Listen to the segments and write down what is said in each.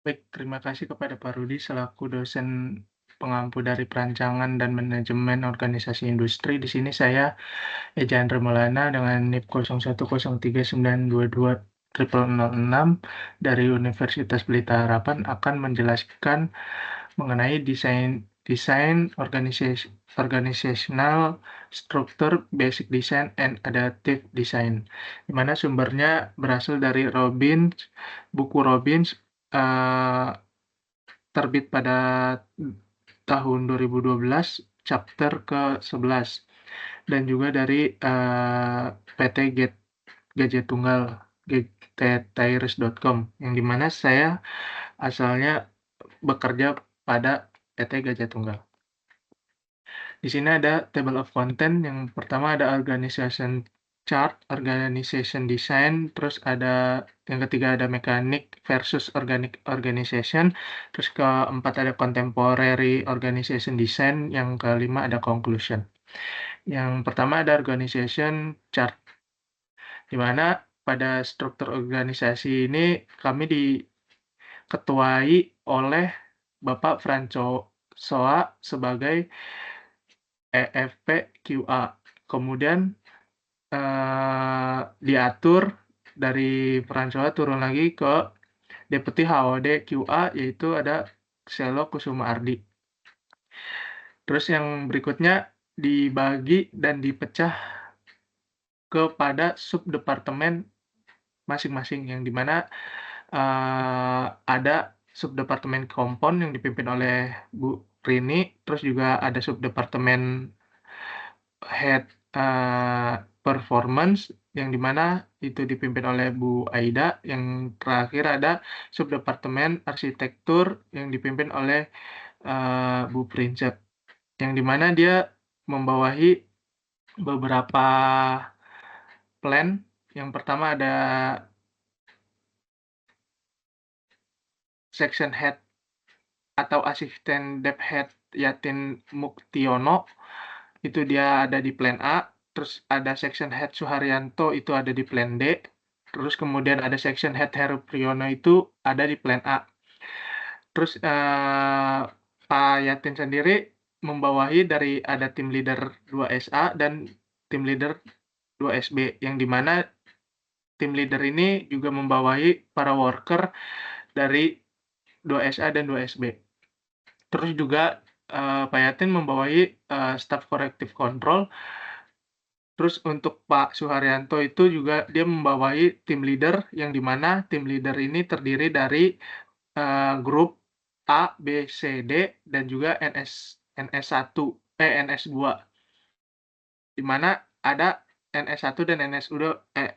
Baik, terima kasih kepada Pak Rudi selaku dosen pengampu dari Perancangan dan Manajemen Organisasi Industri. Di sini saya Eja Andra Maulana dengan NIP 0103922006 dari Universitas Pelita Harapan akan menjelaskan mengenai desain desain organizational structure, basic design, and adaptive design. Di mana sumbernya berasal dari buku Robbins, eh, terbit pada tahun 2012, chapter ke-11, dan juga dari PT Gadget Tunggal, gadgettires.com, yang dimana saya asalnya bekerja pada PT Gajah Tunggal. Di sini ada table of content. Yang pertama ada organization chart, organization design, terus ada yang ketiga ada mechanic versus organic organization, terus keempat ada contemporary organization design, yang kelima ada conclusion. Yang pertama ada organization chart, di mana pada struktur organisasi ini kami diketuai oleh Bapak Franco Soa sebagai EFPQA. Kemudian diatur dari peran Soa turun lagi ke Deputi HOD QA, yaitu ada Selo Kusuma Ardi. Terus yang berikutnya dibagi dan dipecah kepada subdepartemen masing-masing, yang dimana ada subdepartemen kompon yang dipimpin oleh Bu Rini, terus juga ada subdepartemen head performance yang dimana itu dipimpin oleh Bu Aida. Yang terakhir ada subdepartemen arsitektur yang dipimpin oleh Bu Princep, yang dimana dia membawahi beberapa plan. Yang pertama ada section head atau asisten dev head Yatin Muktiono, itu dia ada di plan A. Terus ada section head Suharyanto, itu ada di plan D. Terus kemudian ada section head Heru Priyono, itu ada di plan A. Terus Pak Yatin sendiri membawahi dari ada tim leader 2SA dan tim leader 2SB, yang dimana tim leader ini juga membawahi para worker dari 2SA dan 2SB. Terus juga Pak Yatin membawahi staff corrective control. Terus untuk Pak Suharyanto itu juga dia membawahi tim leader, yang dimana tim leader ini terdiri dari grup A, B, C, D, dan juga NS1, NS2. Dimana ada NS1 dan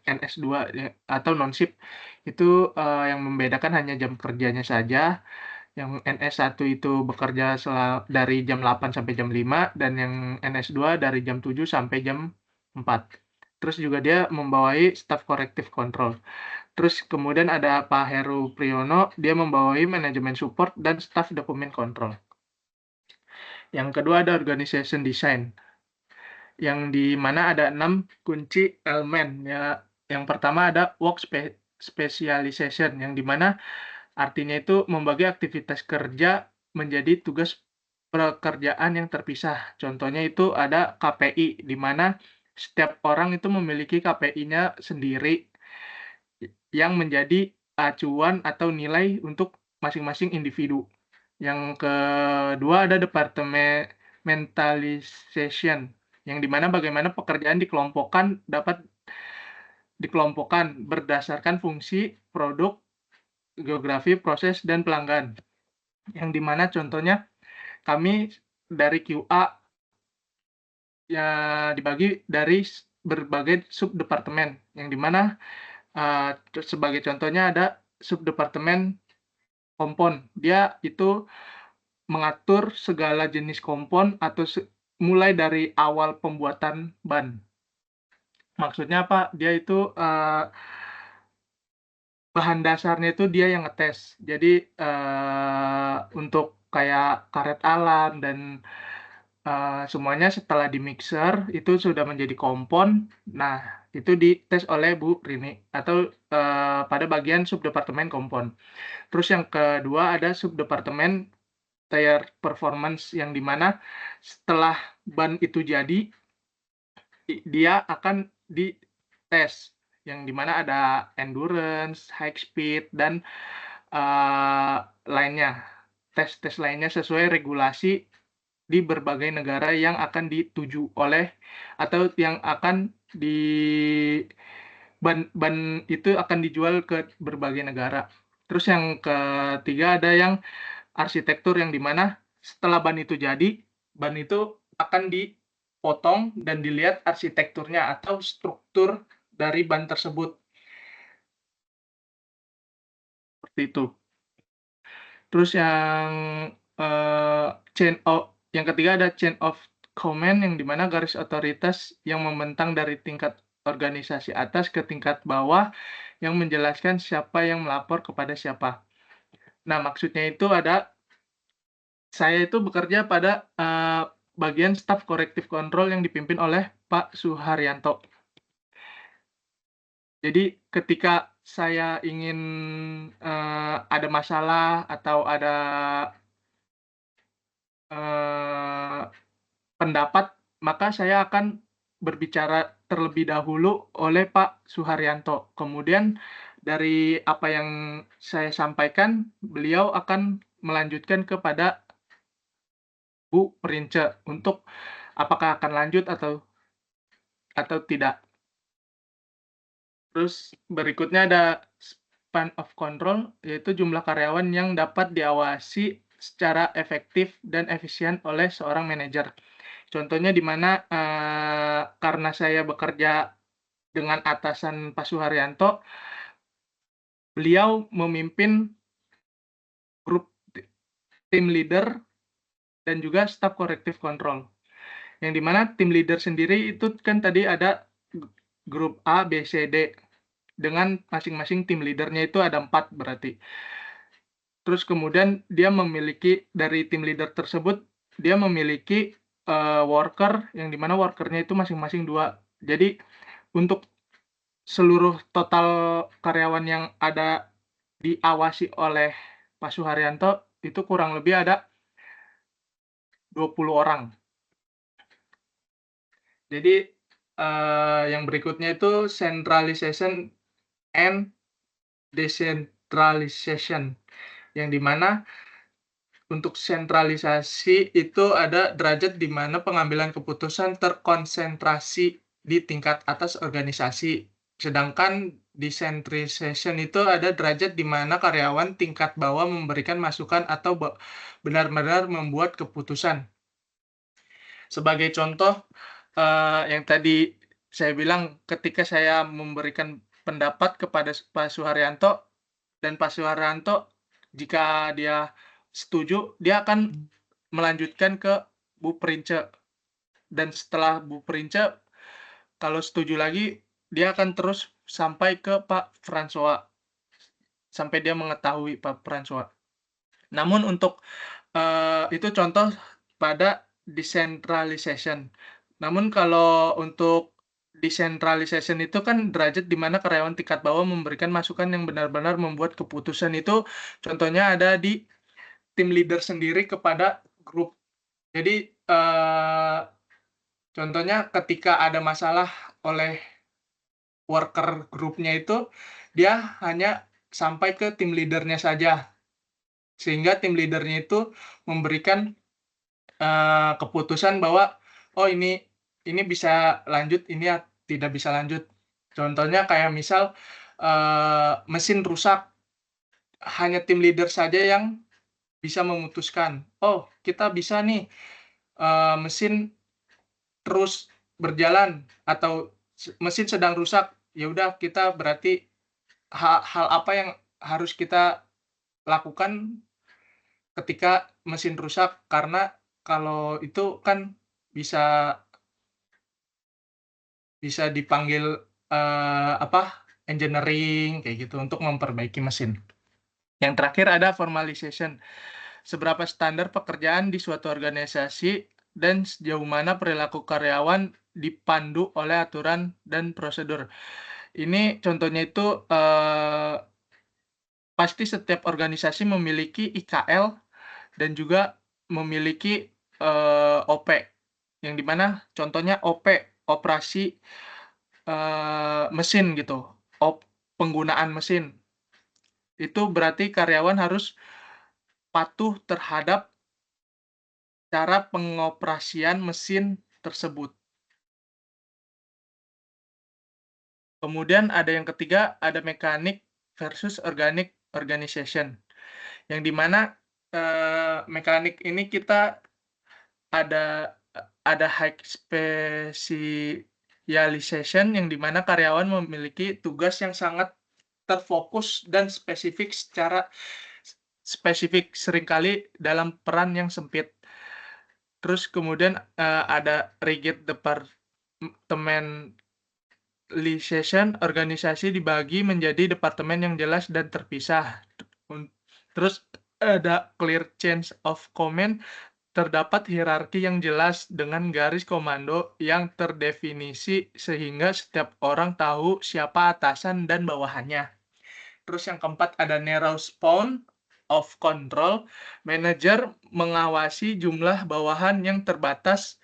NS2 ya, atau non-ship. Itu yang membedakan hanya jam kerjanya saja. Yang NS1 itu bekerja dari jam 8 sampai jam 5, dan yang NS2 dari jam 7 sampai jam 4. Terus juga dia membawahi staff corrective control. Terus kemudian ada Pak Heru Priyono, dia membawahi manajemen support dan staff dokumen control. Yang kedua ada organization design, yang di mana ada 6 kunci elemen. Ya, yang pertama ada work specialization, yang dimana artinya itu membagi aktivitas kerja menjadi tugas pekerjaan yang terpisah. Contohnya itu ada KPI, di mana setiap orang itu memiliki KPI-nya sendiri yang menjadi acuan atau nilai untuk masing-masing individu. Yang kedua ada departmentalization, yang dimana bagaimana pekerjaan dapat dikelompokkan berdasarkan fungsi, produk, geografi, proses, dan pelanggan. Yang dimana contohnya kami dari QA ya dibagi dari berbagai subdepartemen, yang dimana sebagai contohnya ada subdepartemen kompon. Dia itu mengatur segala jenis kompon atau mulai dari awal pembuatan ban. Maksudnya apa? Dia itu bahan dasarnya itu dia yang ngetes. Jadi untuk kayak karet alam dan semuanya setelah di mixer itu sudah menjadi kompon. Nah, itu dites oleh Bu Rini atau pada bagian subdepartemen kompon. Terus yang kedua ada subdepartemen tire performance yang dimana setelah ban itu jadi dia akan dites yang dimana ada endurance, high speed dan lainnya. Tes-tes lainnya sesuai regulasi di berbagai negara yang akan dituju oleh atau yang akan ban itu akan dijual ke berbagai negara. Terus yang ketiga ada yang arsitektur yang dimana setelah ban itu jadi, ban itu akan dipotong dan dilihat arsitekturnya atau struktur dari ban tersebut, seperti itu. Terus yang ketiga ada chain of command yang dimana garis otoritas yang membentang dari tingkat organisasi atas ke tingkat bawah yang menjelaskan siapa yang melapor kepada siapa. Nah, maksudnya itu saya itu bekerja pada bagian staf corrective control yang dipimpin oleh Pak Suharyanto. Jadi ketika saya ingin ada masalah atau ada uh, pendapat, maka saya akan berbicara terlebih dahulu oleh Pak Suharyanto. Kemudian dari apa yang saya sampaikan, beliau akan melanjutkan kepada Bu Perince untuk apakah akan lanjut atau tidak. Terus berikutnya ada span of control, yaitu jumlah karyawan yang dapat diawasi secara efektif dan efisien oleh seorang manajer. Contohnya di mana karena saya bekerja dengan atasan Pak Suharyanto, beliau memimpin grup tim leader dan juga staff corrective control. Yang dimana tim leader sendiri itu kan tadi ada grup A, B, C, D. Dengan masing-masing tim leadernya itu ada 4 berarti. Terus kemudian dia memiliki, dari tim leader tersebut, dia memiliki worker, yang dimana workernya itu masing-masing 2. Jadi untuk seluruh total karyawan yang ada diawasi oleh Pak Suharyanto, itu kurang lebih ada 20 orang. Jadi yang berikutnya itu centralization and decentralization, yang dimana untuk sentralisasi itu ada derajat di mana pengambilan keputusan terkonsentrasi di tingkat atas organisasi. Sedangkan decentralization itu ada derajat di mana karyawan tingkat bawah memberikan masukan atau benar-benar membuat keputusan. Sebagai contoh, yang tadi saya bilang ketika saya memberikan pendapat kepada Pak Suharyanto, dan Pak Suharyanto jika dia setuju, dia akan melanjutkan ke Bu Perince. Dan setelah Bu Perince, kalau setuju lagi, dia akan terus sampai ke Pak François, sampai dia mengetahui Pak François. Namun untuk itu contoh pada decentralization. Namun kalau untuk decentralization itu kan derajat di mana karyawan tingkat bawah memberikan masukan yang benar-benar membuat keputusan, itu contohnya ada di tim leader sendiri kepada grup. Jadi contohnya ketika ada masalah oleh worker grupnya itu, dia hanya sampai ke tim leadernya saja, sehingga tim leadernya itu memberikan keputusan bahwa oh ini bisa lanjut, ini tidak bisa lanjut. Contohnya kayak misal mesin rusak, hanya tim leader saja yang bisa memutuskan, oh kita bisa nih mesin terus berjalan, atau mesin sedang rusak, ya udah kita berarti hal apa yang harus kita lakukan ketika mesin rusak, karena kalau itu kan bisa dipanggil engineering kayak gitu untuk memperbaiki mesin. Yang terakhir ada formalization. Seberapa standar pekerjaan di suatu organisasi dan sejauh mana perilaku karyawan dipandu oleh aturan dan prosedur. Ini contohnya itu, pasti setiap organisasi memiliki IKL dan juga memiliki, OP, yang di mana contohnya OP, operasi, mesin gitu, penggunaan mesin. Itu berarti karyawan harus patuh terhadap cara pengoperasian mesin tersebut. Kemudian ada yang ketiga, ada mekanik versus organic organization, yang di mana, mekanik ini kita ada high specialization, yang di mana karyawan memiliki tugas yang sangat terfokus dan spesifik seringkali dalam peran yang sempit. Terus kemudian, ada rigid departmentalization, organisasi dibagi menjadi departemen yang jelas dan terpisah. Terus ada clear chain of command, terdapat hierarki yang jelas dengan garis komando yang terdefinisi sehingga setiap orang tahu siapa atasan dan bawahannya. Terus yang keempat ada narrow span of control, manajer mengawasi jumlah bawahan yang terbatas,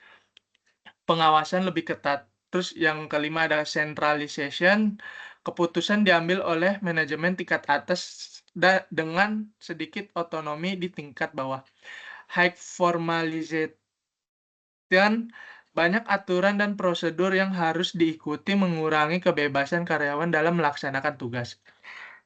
pengawasan lebih ketat. Terus yang kelima ada centralization, keputusan diambil oleh manajemen tingkat atas dengan sedikit otonomi di tingkat bawah. High formalization, banyak aturan dan prosedur yang harus diikuti mengurangi kebebasan karyawan dalam melaksanakan tugas.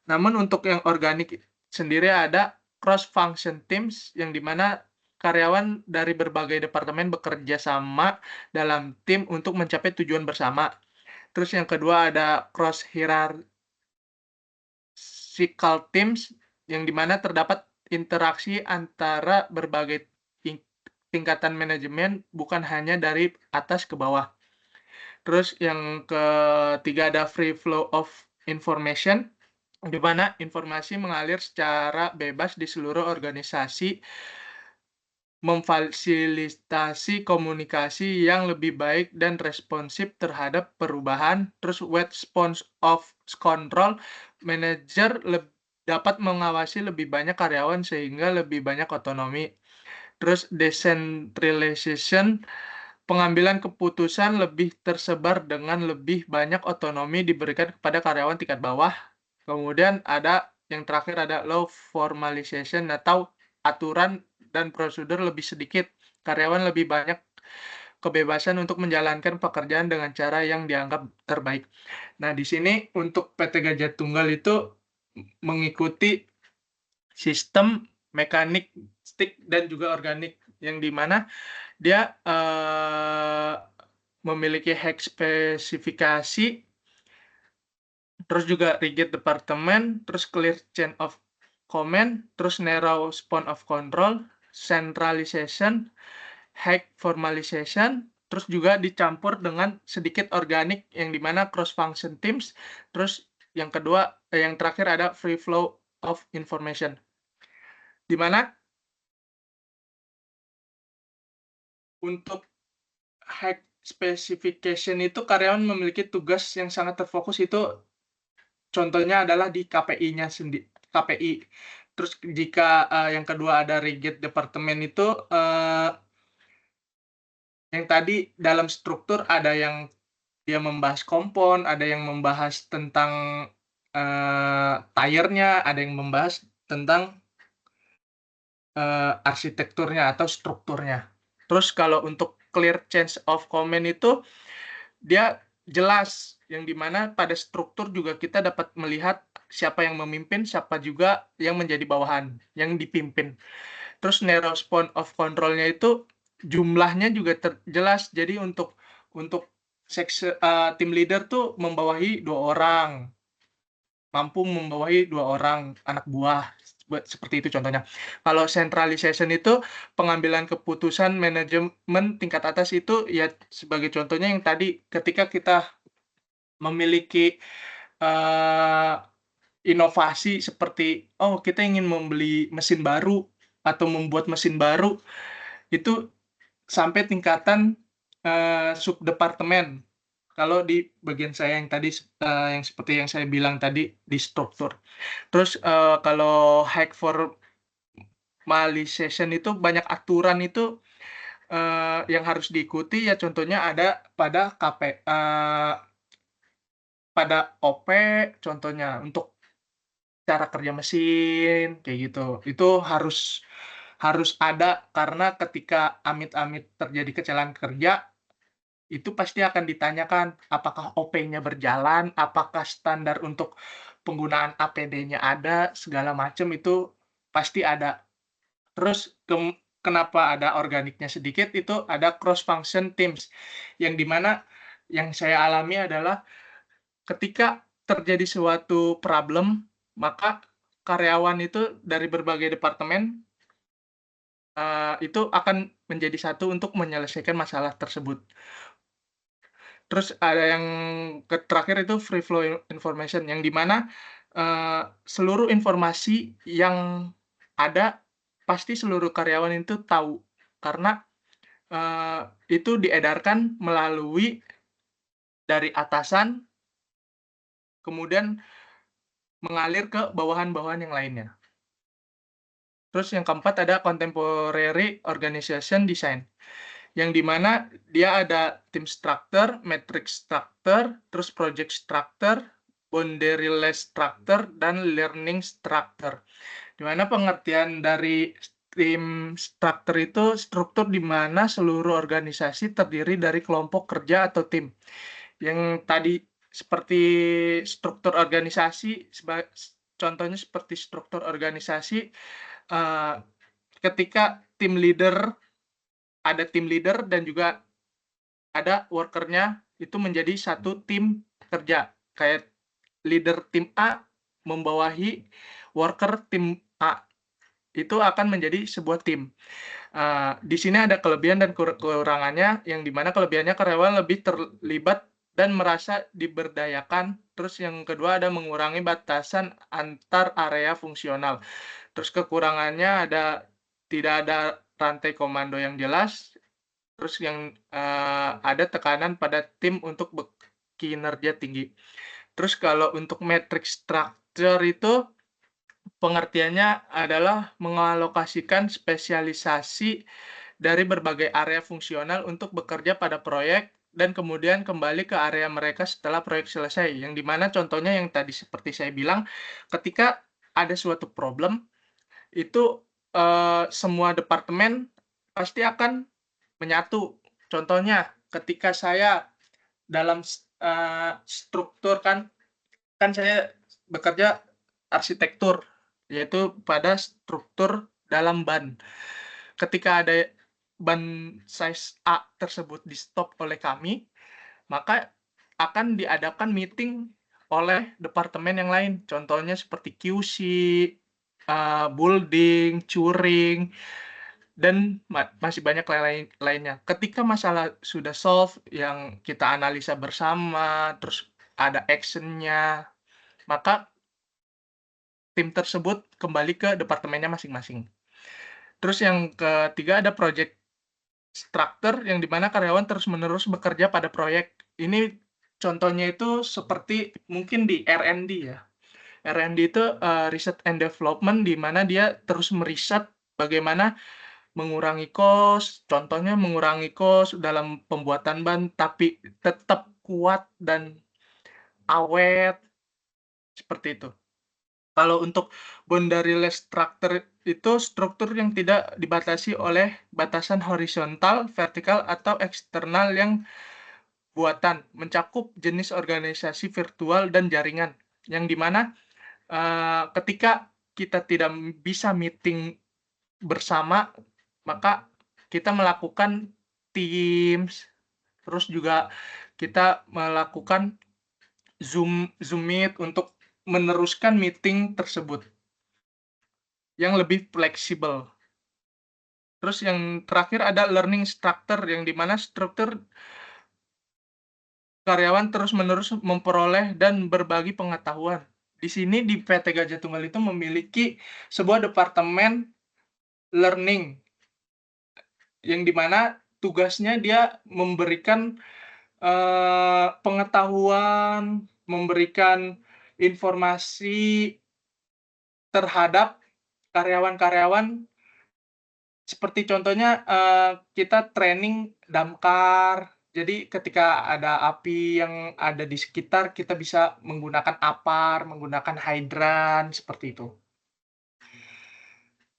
Namun untuk yang organik sendiri ada cross function teams, yang di mana karyawan dari berbagai departemen bekerja sama dalam tim untuk mencapai tujuan bersama. Terus yang kedua ada cross hierarchical teams, yang di mana terdapat interaksi antara berbagai tingkatan manajemen, bukan hanya dari atas ke bawah. Terus yang ketiga ada free flow of information, di mana informasi mengalir secara bebas di seluruh organisasi, memfasilitasi komunikasi yang lebih baik dan responsif terhadap perubahan. Terus wide span of control, manajer dapat mengawasi lebih banyak karyawan sehingga lebih banyak otonomi. Terus decentralization, pengambilan keputusan lebih tersebar dengan lebih banyak otonomi diberikan kepada karyawan tingkat bawah. Kemudian ada yang terakhir ada low formalization atau aturan dan prosedur lebih sedikit. Karyawan lebih banyak kebebasan untuk menjalankan pekerjaan dengan cara yang dianggap terbaik. Nah, di sini untuk PT Gajah Tunggal itu mengikuti sistem mekanik, stick, dan juga organik, yang di mana dia memiliki hack spesifikasi, terus juga rigid departemen, terus clear chain of command, terus narrow span of control, centralization, high formalization, terus juga dicampur dengan sedikit organik, yang dimana cross function teams. Terus yang kedua, yang terakhir ada free flow of information, dimana untuk high specification itu karyawan memiliki tugas yang sangat terfokus, itu contohnya adalah di KPI-nya sendiri, KPI. Terus jika, yang kedua ada rigid departemen itu, yang tadi dalam struktur ada yang dia membahas kompon, ada yang membahas tentang, tire-nya, ada yang membahas tentang, arsitekturnya atau strukturnya. Terus kalau untuk clear change of command itu dia jelas, yang dimana pada struktur juga kita dapat melihat siapa yang memimpin, siapa juga yang menjadi bawahan, yang dipimpin. Terus narrow span of control-nya itu jumlahnya juga jelas. Jadi untuk tim leader tuh membawahi 2 orang, mampu membawahi 2 orang anak buah, seperti itu contohnya. Kalau centralization itu pengambilan keputusan manajemen tingkat atas, itu ya sebagai contohnya yang tadi ketika kita memiliki, eee, inovasi seperti, oh kita ingin membeli mesin baru atau membuat mesin baru, itu sampai tingkatan, subdepartemen. Kalau di bagian saya yang tadi, yang seperti yang saya bilang tadi, di struktur. Terus, kalau high formalization itu banyak aturan itu, yang harus diikuti ya contohnya ada pada OP contohnya untuk cara kerja mesin, kayak gitu. Itu harus harus ada karena ketika amit-amit terjadi kecelakaan kerja, itu pasti akan ditanyakan apakah OP-nya berjalan, apakah standar untuk penggunaan APD-nya ada, segala macam itu pasti ada. Terus kenapa ada organiknya sedikit, itu ada cross function teams, yang di mana yang saya alami adalah ketika terjadi suatu problem, maka karyawan itu dari berbagai departemen, itu akan menjadi satu untuk menyelesaikan masalah tersebut. Terus ada yang terakhir itu free flow information, yang di mana, seluruh informasi yang ada, pasti seluruh karyawan itu tahu. Karena, itu diedarkan melalui dari atasan, kemudian mengalir ke bawahan-bawahan yang lainnya. Terus yang keempat ada contemporary organization design, yang di mana dia ada tim structure, matrix structure, terus project structure, boundaryless structure, dan learning structure. Di mana pengertian dari tim structure itu struktur di mana seluruh organisasi terdiri dari kelompok kerja atau tim. Yang tadi seperti struktur organisasi, contohnya seperti struktur organisasi, eee, ketika ada tim leader dan juga ada worker-nya, itu menjadi satu tim kerja. Kayak leader tim A membawahi worker tim A, itu akan menjadi sebuah tim. Di sini ada kelebihan dan kekurangannya, yang di mana kelebihannya karyawan lebih terlibat dan merasa diberdayakan. Terus yang kedua ada mengurangi batasan antar area fungsional. Terus kekurangannya ada tidak ada rantai komando yang jelas, terus yang, ada tekanan pada tim untuk kinerja tinggi. Terus kalau untuk matrix structure itu pengertiannya adalah mengalokasikan spesialisasi dari berbagai area fungsional untuk bekerja pada proyek dan kemudian kembali ke area mereka setelah proyek selesai. Yang dimana contohnya yang tadi seperti saya bilang, ketika ada suatu problem, itu, semua departemen pasti akan menyatu. Contohnya ketika saya dalam struktur kan saya bekerja arsitektur, yaitu pada struktur dalam ban. Ketika ada ban size A tersebut di-stop oleh kami, maka akan diadakan meeting oleh departemen yang lain. Contohnya seperti QC, building, curing, dan masih banyak lainnya. Ketika masalah sudah solve, yang kita analisa bersama, terus ada action-nya, maka tim tersebut kembali ke departemennya masing-masing. Terus yang ketiga ada project structure, yang dimana karyawan terus-menerus bekerja pada proyek. Ini contohnya itu seperti mungkin di R&D ya. R&D itu research and development, di mana dia terus meriset bagaimana mengurangi cost, contohnya mengurangi cost dalam pembuatan ban, tapi tetap kuat dan awet, seperti itu. Kalau untuk boundaryless structure itu struktur yang tidak dibatasi oleh batasan horizontal, vertikal, atau eksternal yang buatan, mencakup jenis organisasi virtual dan jaringan, yang dimana ketika kita tidak bisa meeting bersama, maka kita melakukan Teams, terus juga kita melakukan Zoom Meet untuk meneruskan meeting tersebut yang lebih fleksibel. Terus yang terakhir ada learning structure, yang dimana struktur karyawan terus-menerus memperoleh dan berbagi pengetahuan. Di sini di PT Gajah Tunggal itu memiliki sebuah departemen learning, yang dimana tugasnya dia memberikan pengetahuan, memberikan informasi terhadap karyawan-karyawan, seperti contohnya, kita training damkar. Jadi ketika ada api yang ada di sekitar, kita bisa menggunakan APAR, menggunakan hidran, seperti itu.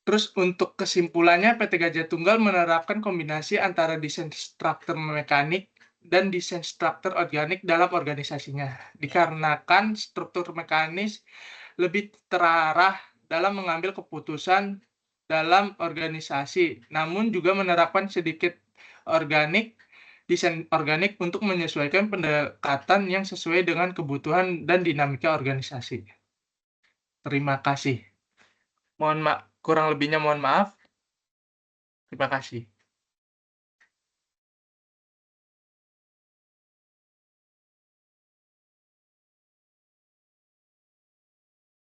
Terus untuk kesimpulannya, PT Gajah Tunggal menerapkan kombinasi antara desain struktur mekanik dan desain struktur organik dalam organisasinya. Dikarenakan struktur mekanis lebih terarah dalam mengambil keputusan dalam organisasi, namun juga menerapkan sedikit organik, desain organik untuk menyesuaikan pendekatan yang sesuai dengan kebutuhan dan dinamika organisasi. Terima kasih. Kurang lebihnya mohon maaf. Terima kasih.